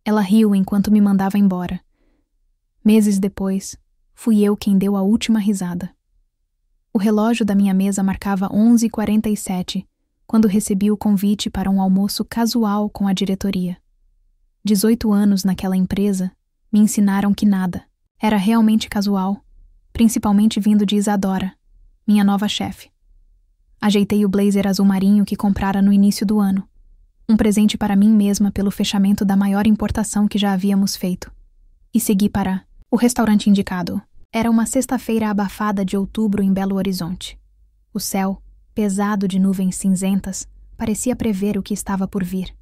Ela riu enquanto me mandava embora. Meses depois, fui eu quem deu a última risada. O relógio da minha mesa marcava 11h47, quando recebi o convite para um almoço casual com a diretoria. 18 anos naquela empresa me ensinaram que nada era realmente casual, principalmente vindo de Isadora, minha nova chefe. Ajeitei o blazer azul marinho que comprara no início do ano, um presente para mim mesma pelo fechamento da maior importação que já havíamos feito, e segui para o restaurante indicado. Era uma sexta-feira abafada de outubro em Belo Horizonte. O céu, pesado de nuvens cinzentas, parecia prever o que estava por vir.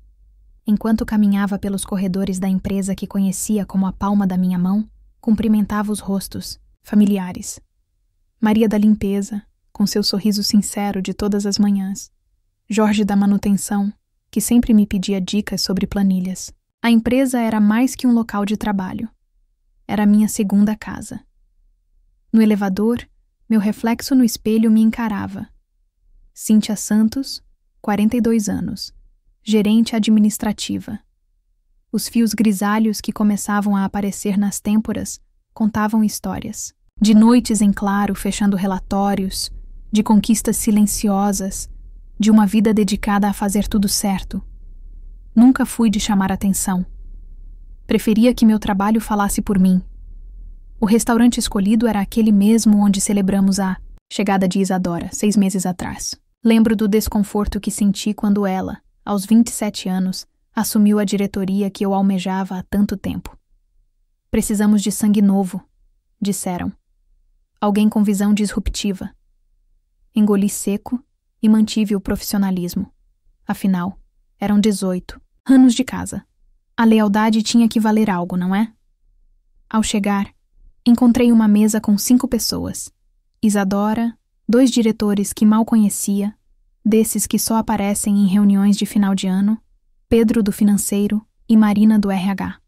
Enquanto caminhava pelos corredores da empresa que conhecia como a palma da minha mão, cumprimentava os rostos, familiares. Maria da limpeza, com seu sorriso sincero de todas as manhãs. Jorge da manutenção, que sempre me pedia dicas sobre planilhas. A empresa era mais que um local de trabalho. Era minha segunda casa. No elevador, meu reflexo no espelho me encarava. Cíntia Santos, 42 anos, gerente administrativa. Os fios grisalhos que começavam a aparecer nas têmporas contavam histórias. De noites em claro fechando relatórios, de conquistas silenciosas, de uma vida dedicada a fazer tudo certo. Nunca fui de chamar atenção. Preferia que meu trabalho falasse por mim. O restaurante escolhido era aquele mesmo onde celebramos a chegada de Isadora, 6 meses atrás. Lembro do desconforto que senti quando ela, aos 27 anos, assumiu a diretoria que eu almejava há tanto tempo. Precisamos de sangue novo, disseram. Alguém com visão disruptiva. Engoli seco e mantive o profissionalismo. Afinal, eram 18 anos de casa. A lealdade tinha que valer algo, não é? Ao chegar, encontrei uma mesa com 5 pessoas. Isadora, 2 diretores que mal conhecia, desses que só aparecem em reuniões de final de ano, Pedro do financeiro e Marina do RH.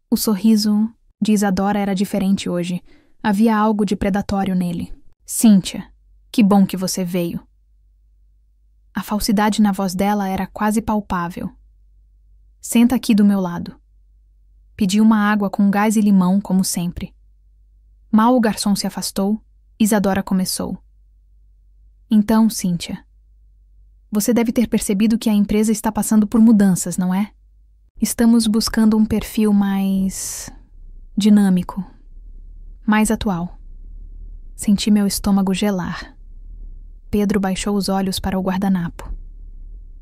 O sorriso de Isadora era diferente hoje. Havia algo de predatório nele. Cíntia, que bom que você veio. A falsidade na voz dela era quase palpável. Senta aqui do meu lado. Pedi uma água com gás e limão, como sempre. Mal o garçom se afastou, Isadora começou. Então, Cíntia, você deve ter percebido que a empresa está passando por mudanças, não é? Estamos buscando um perfil mais dinâmico, mais atual. Senti meu estômago gelar. Pedro baixou os olhos para o guardanapo.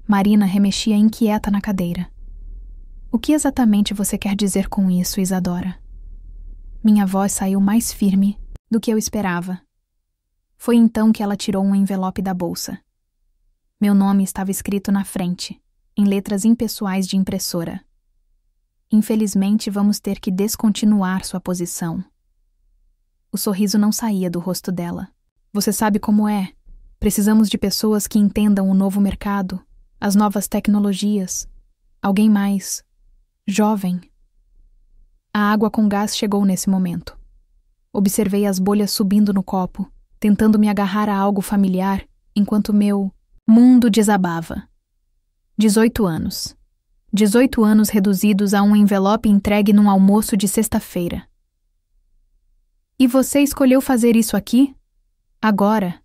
Marina remexia inquieta na cadeira. O que exatamente você quer dizer com isso, Isadora? Minha voz saiu mais firme do que eu esperava. Foi então que ela tirou um envelope da bolsa. Meu nome estava escrito na frente, em letras impessoais de impressora. Infelizmente, vamos ter que descontinuar sua posição. O sorriso não saía do rosto dela. Você sabe como é. Precisamos de pessoas que entendam o novo mercado, as novas tecnologias. Alguém mais jovem. A água com gás chegou nesse momento. Observei as bolhas subindo no copo, tentando me agarrar a algo familiar, enquanto meu mundo desabava. 18 anos. 18 anos reduzidos a um envelope entregue num almoço de sexta-feira. E você escolheu fazer isso aqui? Agora?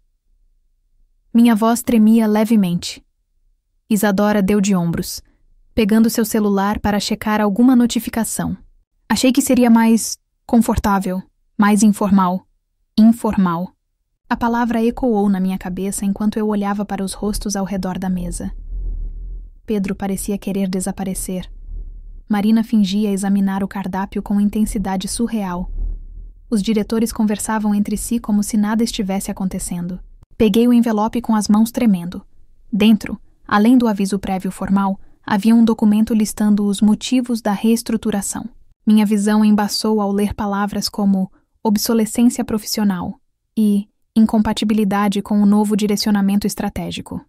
Minha voz tremia levemente. Isadora deu de ombros, pegando seu celular para checar alguma notificação. Achei que seria mais confortável, mais informal. Informal. A palavra ecoou na minha cabeça enquanto eu olhava para os rostos ao redor da mesa. Pedro parecia querer desaparecer. Marina fingia examinar o cardápio com intensidade surreal. Os diretores conversavam entre si como se nada estivesse acontecendo. Peguei o envelope com as mãos tremendo. Dentro, além do aviso prévio formal, havia um documento listando os motivos da reestruturação. Minha visão embaçou ao ler palavras como obsolescência profissional e incompatibilidade com o novo direcionamento estratégico.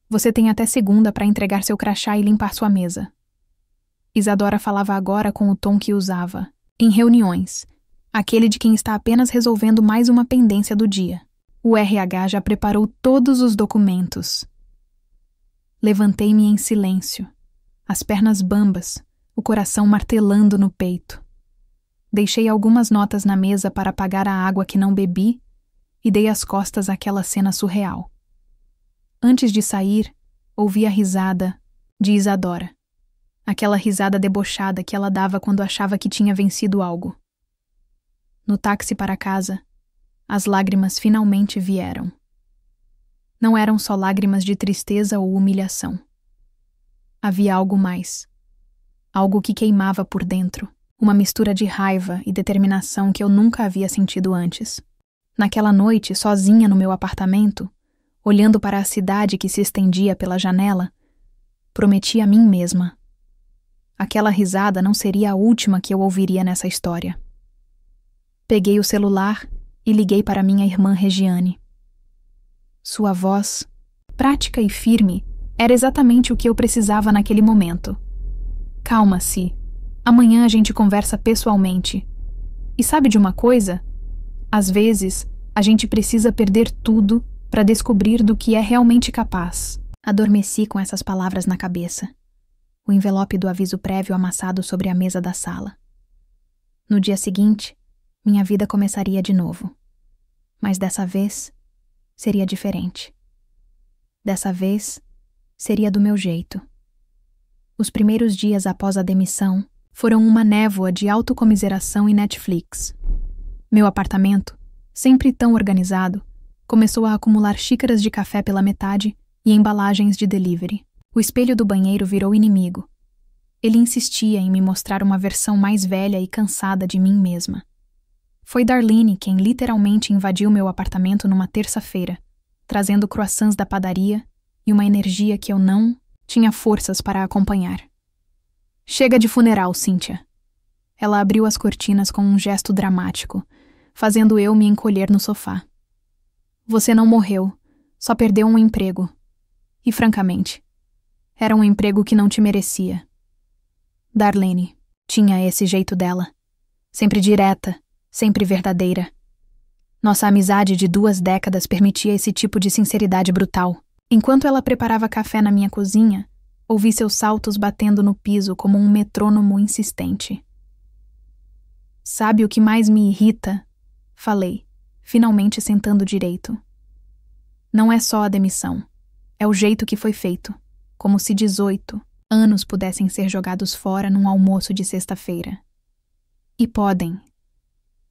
Você tem até segunda para entregar seu crachá e limpar sua mesa. Isadora falava agora com o tom que usava. Em reuniões. Aquele de quem está apenas resolvendo mais uma pendência do dia. O RH já preparou todos os documentos. Levantei-me em silêncio. As pernas bambas, o coração martelando no peito. Deixei algumas notas na mesa para pagar a água que não bebi e dei as costas àquela cena surreal. Antes de sair, ouvi a risada de Isadora. Aquela risada debochada que ela dava quando achava que tinha vencido algo. No táxi para casa, as lágrimas finalmente vieram. Não eram só lágrimas de tristeza ou humilhação. Havia algo mais. Algo que queimava por dentro. Uma mistura de raiva e determinação que eu nunca havia sentido antes. Naquela noite, sozinha no meu apartamento, olhando para a cidade que se estendia pela janela, prometi a mim mesma. Aquela risada não seria a última que eu ouviria nessa história. Peguei o celular e liguei para minha irmã Regiane. Sua voz, prática e firme, era exatamente o que eu precisava naquele momento. Calma-se. Amanhã a gente conversa pessoalmente. E sabe de uma coisa? Às vezes, a gente precisa perder tudo para descobrir do que é realmente capaz. Adormeci com essas palavras na cabeça. O envelope do aviso prévio amassado sobre a mesa da sala. No dia seguinte, minha vida começaria de novo. Mas dessa vez, seria diferente. Dessa vez, seria do meu jeito. Os primeiros dias após a demissão foram uma névoa de autocomiseração e Netflix. Meu apartamento, sempre tão organizado, começou a acumular xícaras de café pela metade e embalagens de delivery. O espelho do banheiro virou inimigo. Ele insistia em me mostrar uma versão mais velha e cansada de mim mesma. Foi Darlene quem literalmente invadiu meu apartamento numa terça-feira, trazendo croissants da padaria e uma energia que eu não tinha forças para acompanhar. Chega de funeral, Cíntia. Ela abriu as cortinas com um gesto dramático, fazendo eu me encolher no sofá. Você não morreu, só perdeu um emprego. E, francamente, era um emprego que não te merecia. Darlene tinha esse jeito dela. Sempre direta, sempre verdadeira. Nossa amizade de 2 décadas permitia esse tipo de sinceridade brutal. Enquanto ela preparava café na minha cozinha, ouvi seus saltos batendo no piso como um metrônomo insistente. Sabe o que mais me irrita? Falei, finalmente sentando direito. Não é só a demissão. É o jeito que foi feito. Como se 18 anos pudessem ser jogados fora num almoço de sexta-feira. E podem.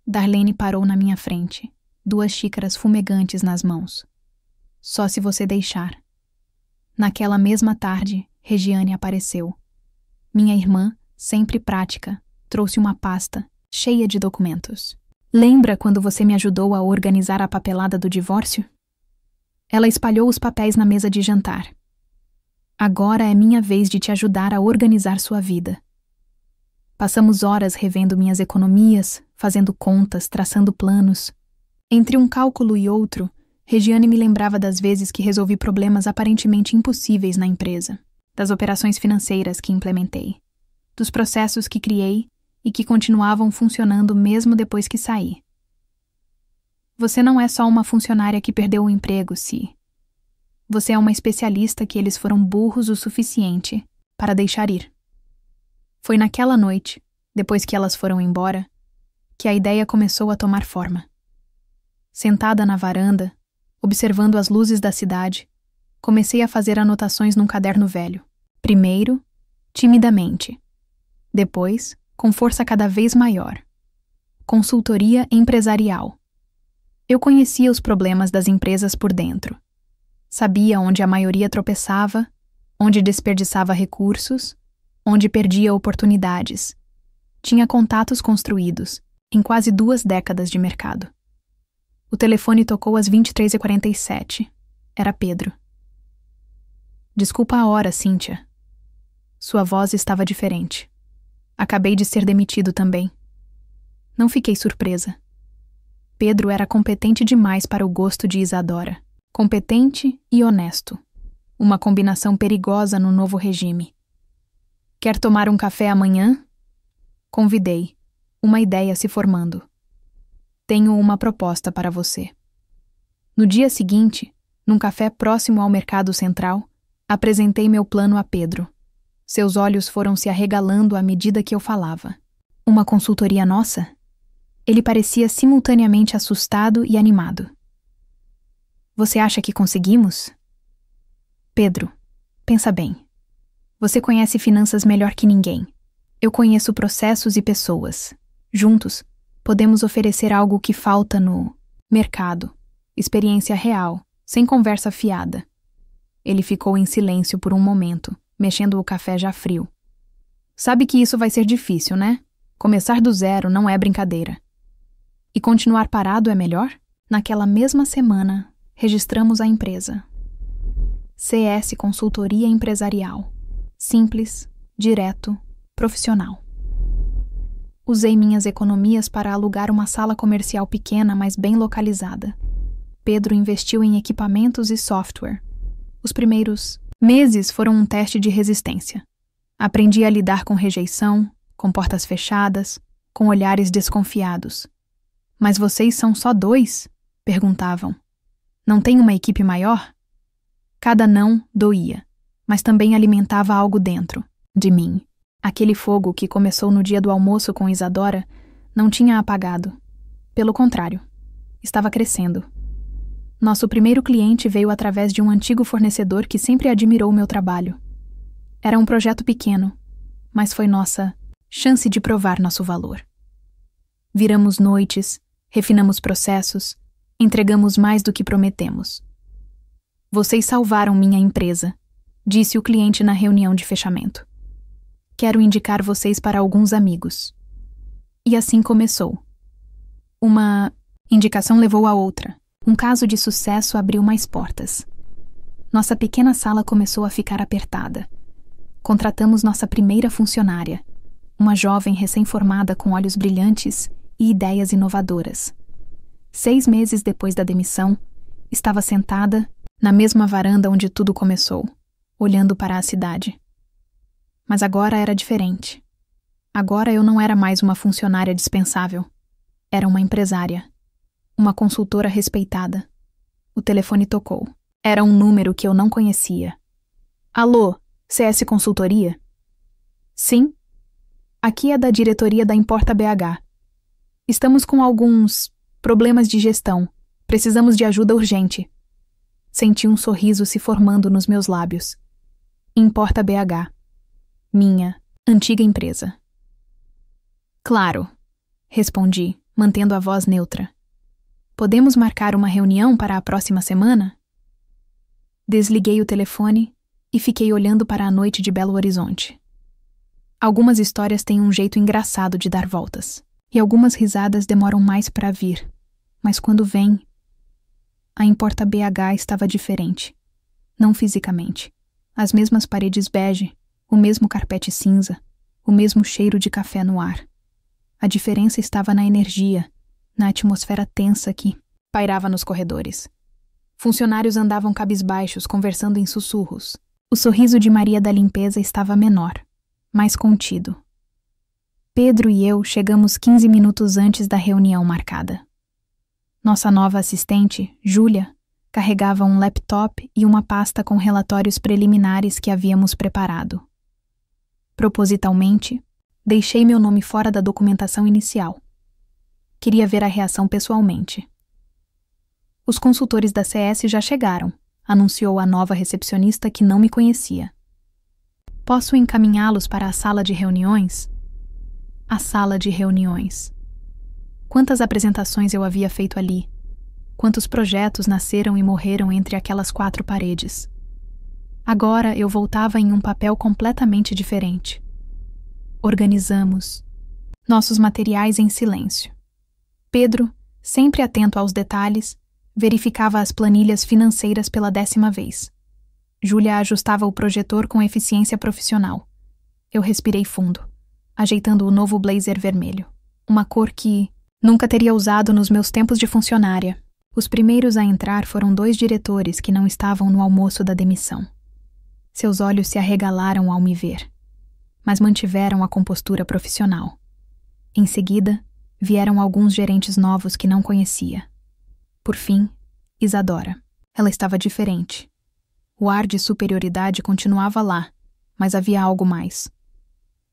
Darlene parou na minha frente, 2 xícaras fumegantes nas mãos. Só se você deixar. Naquela mesma tarde, Regiane apareceu. Minha irmã, sempre prática, trouxe uma pasta cheia de documentos. Lembra quando você me ajudou a organizar a papelada do divórcio? Ela espalhou os papéis na mesa de jantar. Agora é minha vez de te ajudar a organizar sua vida. Passamos horas revendo minhas economias, fazendo contas, traçando planos. Entre um cálculo e outro, Regiane me lembrava das vezes que resolvi problemas aparentemente impossíveis na empresa, das operações financeiras que implementei, dos processos que criei e que continuavam funcionando mesmo depois que saí. Você não é só uma funcionária que perdeu o emprego, Si. Você é uma especialista que eles foram burros o suficiente para deixar ir. Foi naquela noite, depois que elas foram embora, que a ideia começou a tomar forma. Sentada na varanda, observando as luzes da cidade, comecei a fazer anotações num caderno velho. Primeiro, timidamente. Depois, com força cada vez maior. Consultoria empresarial. Eu conhecia os problemas das empresas por dentro. Sabia onde a maioria tropeçava, onde desperdiçava recursos, onde perdia oportunidades. Tinha contatos construídos, em quase 2 décadas de mercado. O telefone tocou às 23h47. Era Pedro. Desculpa a hora, Cíntia. Sua voz estava diferente. Acabei de ser demitido também. Não fiquei surpresa. Pedro era competente demais para o gosto de Isadora. Competente e honesto. Uma combinação perigosa no novo regime. Quer tomar um café amanhã? Convidei, uma ideia se formando. Tenho uma proposta para você. No dia seguinte, num café próximo ao Mercado Central, apresentei meu plano a Pedro. Seus olhos foram se arregalando à medida que eu falava. Uma consultoria nossa? Ele parecia simultaneamente assustado e animado. Você acha que conseguimos? Pedro, pensa bem. Você conhece finanças melhor que ninguém. Eu conheço processos e pessoas. Juntos, podemos oferecer algo que falta no mercado. Experiência real, sem conversa fiada. Ele ficou em silêncio por um momento, mexendo o café já frio. Sabe que isso vai ser difícil, né? Começar do zero não é brincadeira. E continuar parado é melhor? Naquela mesma semana, registramos a empresa. CS Consultoria Empresarial. Simples, direto, profissional. Usei minhas economias para alugar uma sala comercial pequena, mas bem localizada. Pedro investiu em equipamentos e software. Os primeiros meses foram um teste de resistência. Aprendi a lidar com rejeição, com portas fechadas, com olhares desconfiados. Mas vocês são só 2? Perguntavam. Não tem uma equipe maior? Cada não doía, mas também alimentava algo dentro de mim. Aquele fogo que começou no dia do almoço com Isadora não tinha apagado. Pelo contrário, estava crescendo. Nosso primeiro cliente veio através de um antigo fornecedor que sempre admirou meu trabalho. Era um projeto pequeno, mas foi nossa chance de provar nosso valor. Viramos noites, refinamos processos, entregamos mais do que prometemos. Vocês salvaram minha empresa, disse o cliente na reunião de fechamento. Quero indicar vocês para alguns amigos. E assim começou. Uma indicação levou a outra. Um caso de sucesso abriu mais portas. Nossa pequena sala começou a ficar apertada. Contratamos nossa primeira funcionária, uma jovem recém-formada com olhos brilhantes e ideias inovadoras. 6 meses depois da demissão, estava sentada na mesma varanda onde tudo começou, olhando para a cidade. Mas agora era diferente. Agora eu não era mais uma funcionária dispensável. Era uma empresária. Uma consultora respeitada. O telefone tocou. Era um número que eu não conhecia. Alô, CS Consultoria? Sim? Aqui é da diretoria da Importa BH. Estamos com alguns problemas de gestão. Precisamos de ajuda urgente. Senti um sorriso se formando nos meus lábios. Importa BH. Minha antiga empresa. Claro, respondi, mantendo a voz neutra. Podemos marcar uma reunião para a próxima semana? Desliguei o telefone e fiquei olhando para a noite de Belo Horizonte. Algumas histórias têm um jeito engraçado de dar voltas, e algumas risadas demoram mais para vir, mas quando vem... A Importa BH estava diferente. Não fisicamente. As mesmas paredes bege, o mesmo carpete cinza, o mesmo cheiro de café no ar. A diferença estava na energia, na atmosfera tensa que pairava nos corredores. Funcionários andavam cabisbaixos, conversando em sussurros. O sorriso de Maria da limpeza estava menor, mais contido. Pedro e eu chegamos 15 minutos antes da reunião marcada. Nossa nova assistente, Júlia, carregava um laptop e uma pasta com relatórios preliminares que havíamos preparado. Propositalmente, deixei meu nome fora da documentação inicial. Queria ver a reação pessoalmente. Os consultores da CS já chegaram, anunciou a nova recepcionista que não me conhecia. Posso encaminhá-los para a sala de reuniões? A sala de reuniões. Quantas apresentações eu havia feito ali? Quantos projetos nasceram e morreram entre aquelas 4 paredes? Agora eu voltava em um papel completamente diferente. Organizamos nossos materiais em silêncio. Pedro, sempre atento aos detalhes, verificava as planilhas financeiras pela 10ª vez. Júlia ajustava o projetor com eficiência profissional. Eu respirei fundo, ajeitando o novo blazer vermelho, uma cor que nunca teria usado nos meus tempos de funcionária. Os primeiros a entrar foram 2 diretores que não estavam no almoço da demissão. Seus olhos se arregalaram ao me ver, mas mantiveram a compostura profissional. Em seguida, vieram alguns gerentes novos que não conhecia. Por fim, Isadora. Ela estava diferente. O ar de superioridade continuava lá, mas havia algo mais.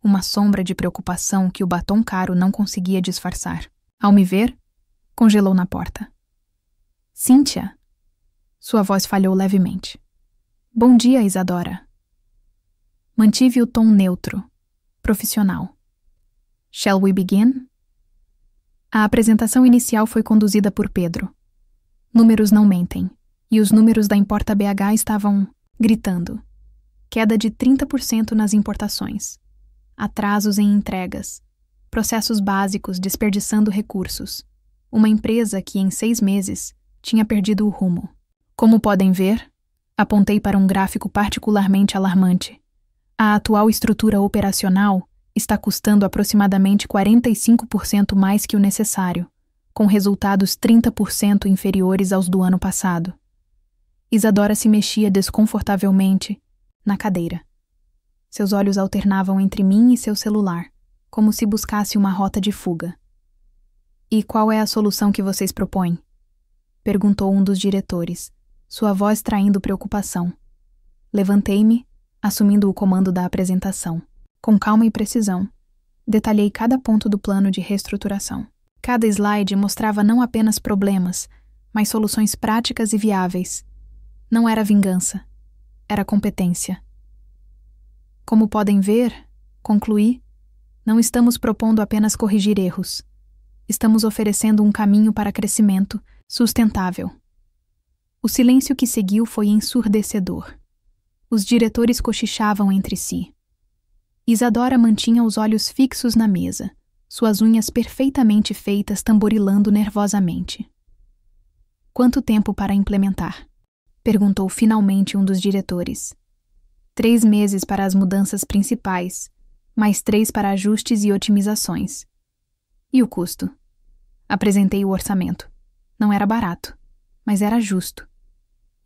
Uma sombra de preocupação que o batom caro não conseguia disfarçar. Ao me ver, congelou na porta. Cíntia! Sua voz falhou levemente. Bom dia, Isadora. Mantive o tom neutro, profissional. Shall we begin? A apresentação inicial foi conduzida por Pedro. Números não mentem, e os números da Importa BH estavam gritando. Queda de 30% nas importações. Atrasos em entregas. Processos básicos desperdiçando recursos. Uma empresa que, em 6 meses, tinha perdido o rumo. Como podem ver, apontei para um gráfico particularmente alarmante. A atual estrutura operacional está custando aproximadamente 45% mais que o necessário, com resultados 30% inferiores aos do ano passado. Isadora se mexia desconfortavelmente na cadeira. Seus olhos alternavam entre mim e seu celular, como se buscasse uma rota de fuga. E qual é a solução que vocês propõem? Perguntou um dos diretores, sua voz traindo preocupação. Levantei-me, assumindo o comando da apresentação. Com calma e precisão, detalhei cada ponto do plano de reestruturação. Cada slide mostrava não apenas problemas, mas soluções práticas e viáveis. Não era vingança, era competência. Como podem ver, concluí, não estamos propondo apenas corrigir erros. Estamos oferecendo um caminho para crescimento sustentável. O silêncio que seguiu foi ensurdecedor. Os diretores cochichavam entre si. Isadora mantinha os olhos fixos na mesa, suas unhas perfeitamente feitas tamborilando nervosamente. Quanto tempo para implementar? Perguntou finalmente um dos diretores. 3 meses para as mudanças principais, mais 3 para ajustes e otimizações. E o custo? Apresentei o orçamento. Não era barato, mas era justo.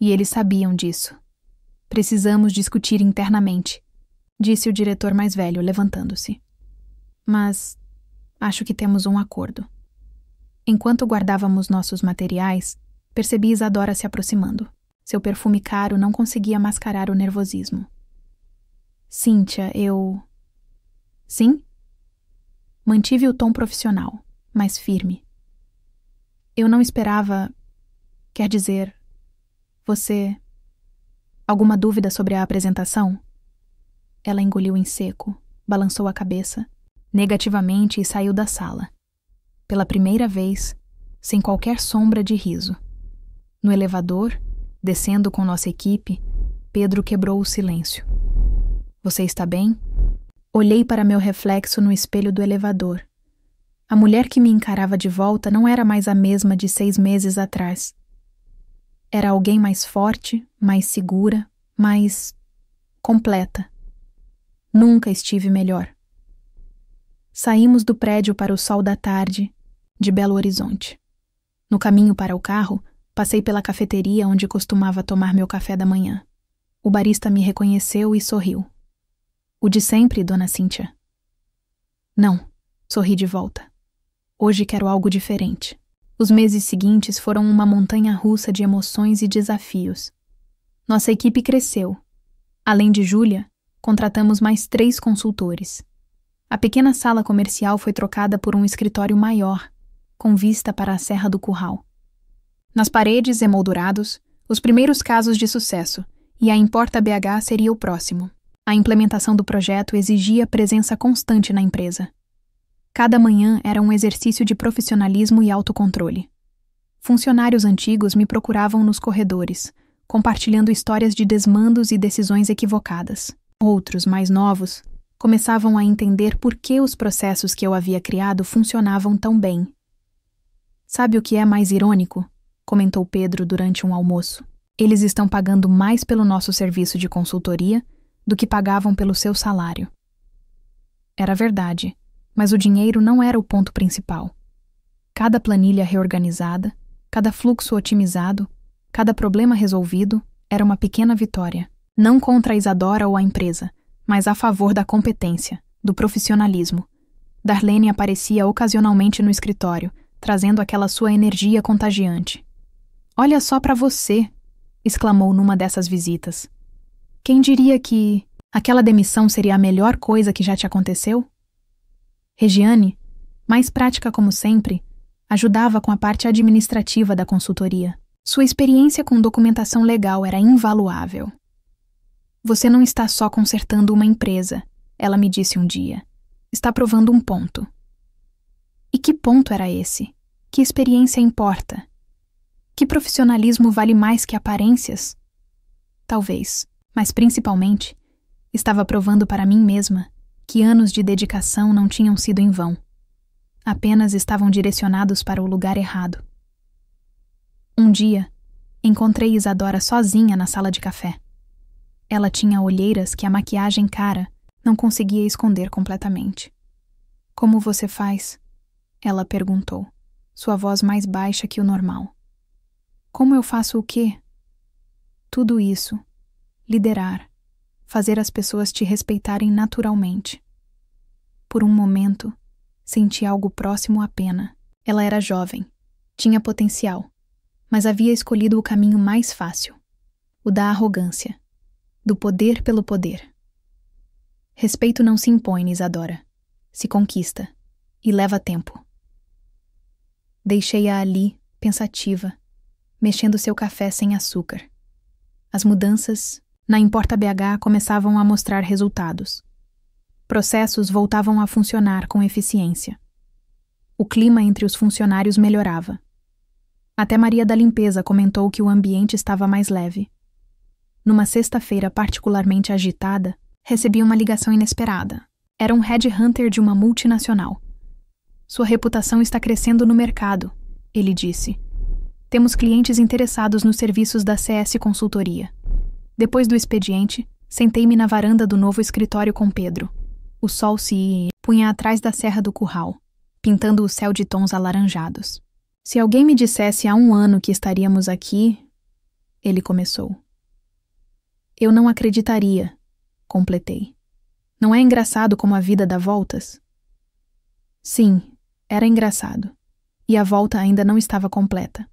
E eles sabiam disso. Precisamos discutir internamente, disse o diretor mais velho, levantando-se. Mas acho que temos um acordo. Enquanto guardávamos nossos materiais, percebi Isadora se aproximando. Seu perfume caro não conseguia mascarar o nervosismo. Cíntia, eu... Sim? Mantive o tom profissional, mas firme. Eu não esperava... Quer dizer... Você... Alguma dúvida sobre a apresentação? Ela engoliu em seco, balançou a cabeça, negativamente, e saiu da sala. Pela primeira vez, sem qualquer sombra de riso. No elevador, descendo com nossa equipe, Pedro quebrou o silêncio. Você está bem? Olhei para meu reflexo no espelho do elevador. A mulher que me encarava de volta não era mais a mesma de 6 meses atrás. Era alguém mais forte, mais segura, mais... completa. Nunca estive melhor. Saímos do prédio para o sol da tarde, de Belo Horizonte. No caminho para o carro, passei pela cafeteria onde costumava tomar meu café da manhã. O barista me reconheceu e sorriu. O de sempre, dona Cíntia? Não, sorri de volta. Hoje quero algo diferente. Os meses seguintes foram uma montanha-russa de emoções e desafios. Nossa equipe cresceu. Além de Júlia, contratamos mais 3 consultores. A pequena sala comercial foi trocada por um escritório maior, com vista para a Serra do Curral. Nas paredes emoldurados, os primeiros casos de sucesso, e a Importa BH seria o próximo. A implementação do projeto exigia presença constante na empresa. Cada manhã era um exercício de profissionalismo e autocontrole. Funcionários antigos me procuravam nos corredores, compartilhando histórias de desmandos e decisões equivocadas. Outros, mais novos, começavam a entender por que os processos que eu havia criado funcionavam tão bem. Sabe o que é mais irônico? Comentou Pedro durante um almoço. Eles estão pagando mais pelo nosso serviço de consultoria do que pagavam pelo seu salário. Era verdade. Mas o dinheiro não era o ponto principal. Cada planilha reorganizada, cada fluxo otimizado, cada problema resolvido era uma pequena vitória. Não contra a Isadora ou a empresa, mas a favor da competência, do profissionalismo. Darlene aparecia ocasionalmente no escritório, trazendo aquela sua energia contagiante. Olha só para você, exclamou numa dessas visitas. Quem diria que... Aquela demissão seria a melhor coisa que já te aconteceu? Regiane, mais prática como sempre, ajudava com a parte administrativa da consultoria. Sua experiência com documentação legal era invaluável. Você não está só consertando uma empresa, ela me disse um dia. Está provando um ponto. E que ponto era esse? Que experiência importa? Que profissionalismo vale mais que aparências? Talvez, mas principalmente, estava provando para mim mesma que anos de dedicação não tinham sido em vão. Apenas estavam direcionados para o lugar errado. Um dia, encontrei Isadora sozinha na sala de café. Ela tinha olheiras que a maquiagem cara não conseguia esconder completamente. Como você faz? Ela perguntou, sua voz mais baixa que o normal. Como eu faço o quê? Tudo isso. Liderar. Fazer as pessoas te respeitarem naturalmente. Por um momento, senti algo próximo à pena. Ela era jovem, tinha potencial, mas havia escolhido o caminho mais fácil, o da arrogância, do poder pelo poder. Respeito não se impõe, Isadora. Se conquista, e leva tempo. Deixei-a ali, pensativa, mexendo seu café sem açúcar. As mudanças na Importa BH começavam a mostrar resultados. Processos voltavam a funcionar com eficiência. O clima entre os funcionários melhorava. Até Maria da Limpeza comentou que o ambiente estava mais leve. Numa sexta-feira particularmente agitada, recebi uma ligação inesperada. Era um headhunter de uma multinacional. Sua reputação está crescendo no mercado, ele disse. Temos clientes interessados nos serviços da CS Consultoria. Depois do expediente, sentei-me na varanda do novo escritório com Pedro. O sol se punha atrás da Serra do Curral, pintando o céu de tons alaranjados. Se alguém me dissesse há 1 ano que estaríamos aqui, ele começou. Eu não acreditaria, completei. Não é engraçado como a vida dá voltas? Sim, era engraçado. E a volta ainda não estava completa.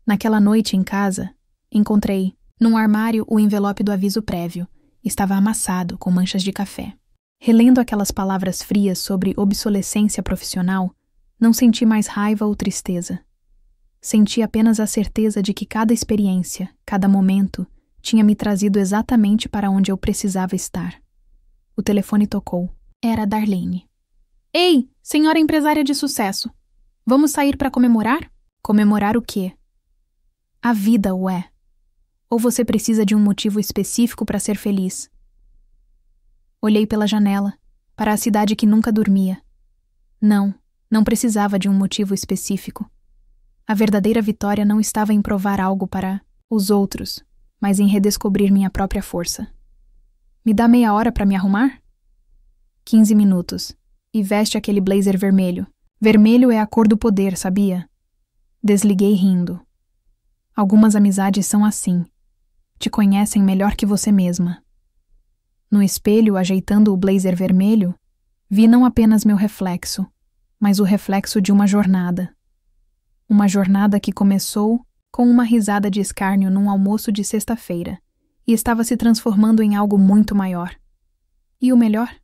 Naquela noite em casa, encontrei, num armário, o envelope do aviso prévio. Estava amassado, com manchas de café. Relendo aquelas palavras frias sobre obsolescência profissional, não senti mais raiva ou tristeza. Senti apenas a certeza de que cada experiência, cada momento, tinha me trazido exatamente para onde eu precisava estar. O telefone tocou. Era a Darlene. Ei, senhora empresária de sucesso! Vamos sair para comemorar? Comemorar o quê? A vida, ué. Ou você precisa de um motivo específico para ser feliz? Olhei pela janela, para a cidade que nunca dormia. Não precisava de um motivo específico. A verdadeira vitória não estava em provar algo para os outros, mas em redescobrir minha própria força. Me dá meia hora para me arrumar? 15 minutos. E veste aquele blazer vermelho. Vermelho é a cor do poder, sabia? Desliguei rindo. Algumas amizades são assim. Te conhecem melhor que você mesma. No espelho, ajeitando o blazer vermelho, vi não apenas meu reflexo, mas o reflexo de uma jornada. Uma jornada que começou com uma risada de escárnio num almoço de sexta-feira e estava se transformando em algo muito maior. E o melhor?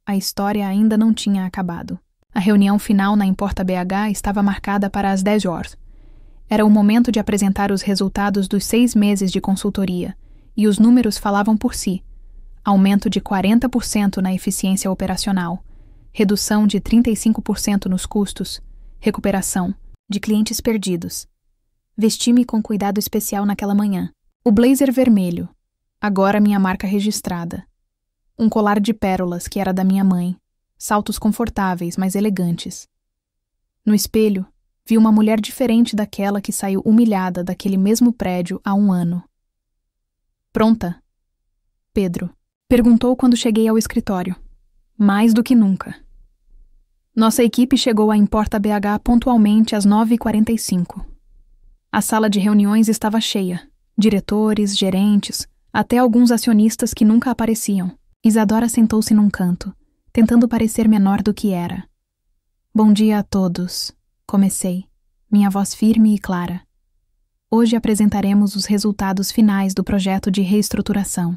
A história ainda não tinha acabado. A reunião final na Importa BH estava marcada para as 10 horas. Era o momento de apresentar os resultados dos 6 meses de consultoria, e os números falavam por si. Aumento de 40% na eficiência operacional, redução de 35% nos custos, recuperação de clientes perdidos. Vesti-me com cuidado especial naquela manhã. O blazer vermelho, agora minha marca registrada. Um colar de pérolas que era da minha mãe, saltos confortáveis, mas elegantes. No espelho, vi uma mulher diferente daquela que saiu humilhada daquele mesmo prédio há 1 ano. Pronta? Pedro perguntou quando cheguei ao escritório. Mais do que nunca. Nossa equipe chegou à Importa BH pontualmente às 9h45. A sala de reuniões estava cheia. Diretores, gerentes, até alguns acionistas que nunca apareciam. Isadora sentou-se num canto, tentando parecer menor do que era. Bom dia a todos, comecei, minha voz firme e clara. Hoje apresentaremos os resultados finais do projeto de reestruturação.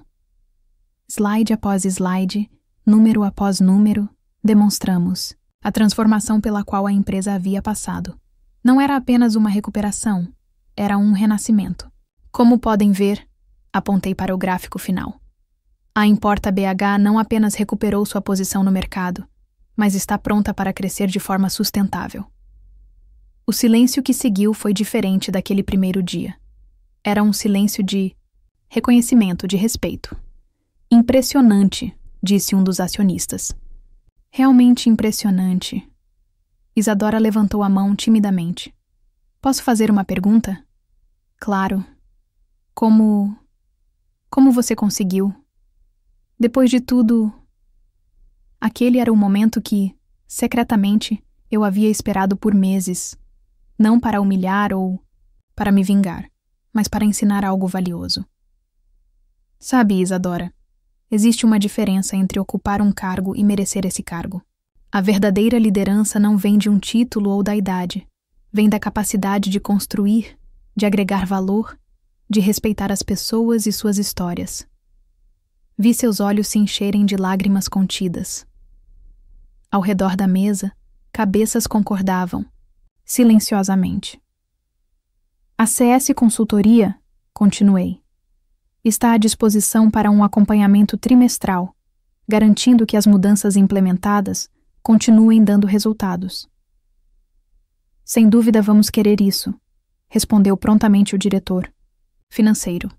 Slide após slide, número após número, demonstramos a transformação pela qual a empresa havia passado. Não era apenas uma recuperação, era um renascimento. Como podem ver, apontei para o gráfico final. A Importa BH não apenas recuperou sua posição no mercado, mas está pronta para crescer de forma sustentável. O silêncio que seguiu foi diferente daquele primeiro dia. Era um silêncio de reconhecimento, de respeito. Impressionante, disse um dos acionistas. Realmente impressionante. Isadora levantou a mão timidamente. Posso fazer uma pergunta? Claro. Como você conseguiu? Depois de tudo, aquele era o momento que, secretamente, eu havia esperado por meses, não para humilhar ou para me vingar, mas para ensinar algo valioso. Sabe, Isadora, existe uma diferença entre ocupar um cargo e merecer esse cargo. A verdadeira liderança não vem de um título ou da idade, vem da capacidade de construir, de agregar valor, de respeitar as pessoas e suas histórias. Vi seus olhos se encherem de lágrimas contidas. Ao redor da mesa, cabeças concordavam, silenciosamente. A CS Consultoria, continuei, está à disposição para um acompanhamento trimestral, garantindo que as mudanças implementadas continuem dando resultados. Sem dúvida vamos querer isso, respondeu prontamente o diretor financeiro.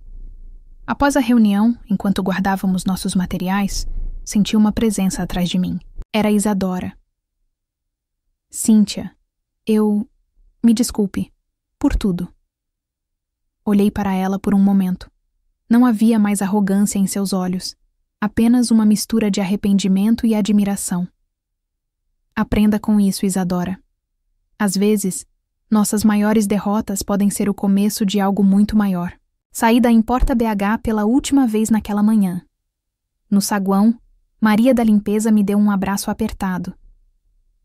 Após a reunião, enquanto guardávamos nossos materiais, senti uma presença atrás de mim. Era Isadora. Cíntia, me desculpe, por tudo. Olhei para ela por um momento. Não havia mais arrogância em seus olhos, apenas uma mistura de arrependimento e admiração. Aprenda com isso, Isadora. Às vezes, nossas maiores derrotas podem ser o começo de algo muito maior. Saí da Importa BH pela última vez naquela manhã. No saguão, Maria da limpeza me deu um abraço apertado.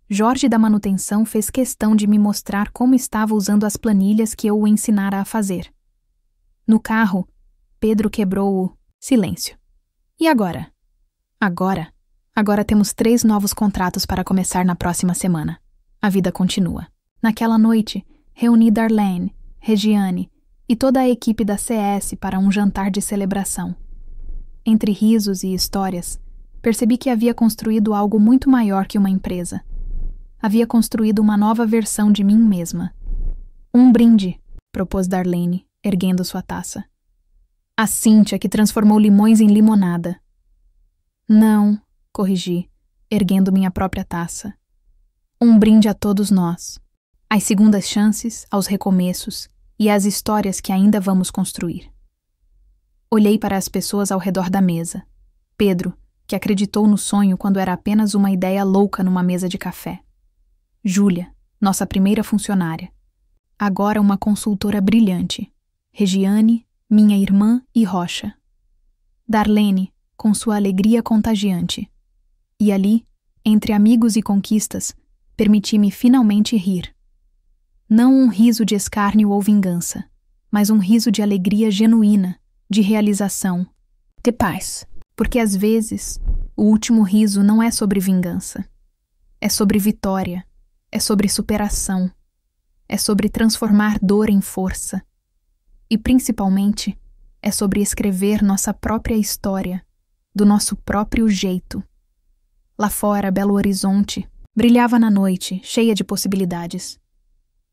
Jorge da manutenção fez questão de me mostrar como estava usando as planilhas que eu o ensinara a fazer. No carro, Pedro quebrou o silêncio. E agora? Agora temos 3 novos contratos para começar na próxima semana. A vida continua. Naquela noite, reuni Darlene, Regiane e toda a equipe da CS para um jantar de celebração. Entre risos e histórias, percebi que havia construído algo muito maior que uma empresa. Havia construído uma nova versão de mim mesma. Um brinde, propôs Darlene, erguendo sua taça. A Cíntia que transformou limões em limonada. Não, corrigi, erguendo minha própria taça. Um brinde a todos nós. Às segundas chances, aos recomeços e às histórias que ainda vamos construir. Olhei para as pessoas ao redor da mesa. Pedro, que acreditou no sonho quando era apenas uma ideia louca numa mesa de café. Júlia, nossa primeira funcionária. Agora uma consultora brilhante. Regiane, minha irmã e Rocha. Darlene, com sua alegria contagiante. E ali, entre amigos e conquistas, permiti-me finalmente rir. Não um riso de escárnio ou vingança, mas um riso de alegria genuína, de realização, de paz. Porque às vezes, o último riso não é sobre vingança. É sobre vitória, é sobre superação, é sobre transformar dor em força. E principalmente, é sobre escrever nossa própria história, do nosso próprio jeito. Lá fora, Belo Horizonte, brilhava na noite, cheia de possibilidades.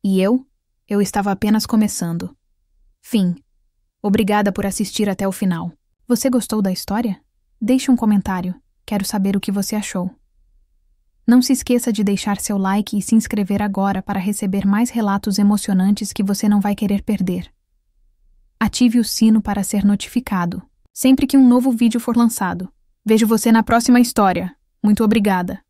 E eu estava apenas começando. Fim. Obrigada por assistir até o final. Você gostou da história? Deixe um comentário. Quero saber o que você achou. Não se esqueça de deixar seu like e se inscrever agora para receber mais relatos emocionantes que você não vai querer perder. Ative o sino para ser notificado sempre que um novo vídeo for lançado. Vejo você na próxima história. Muito obrigada.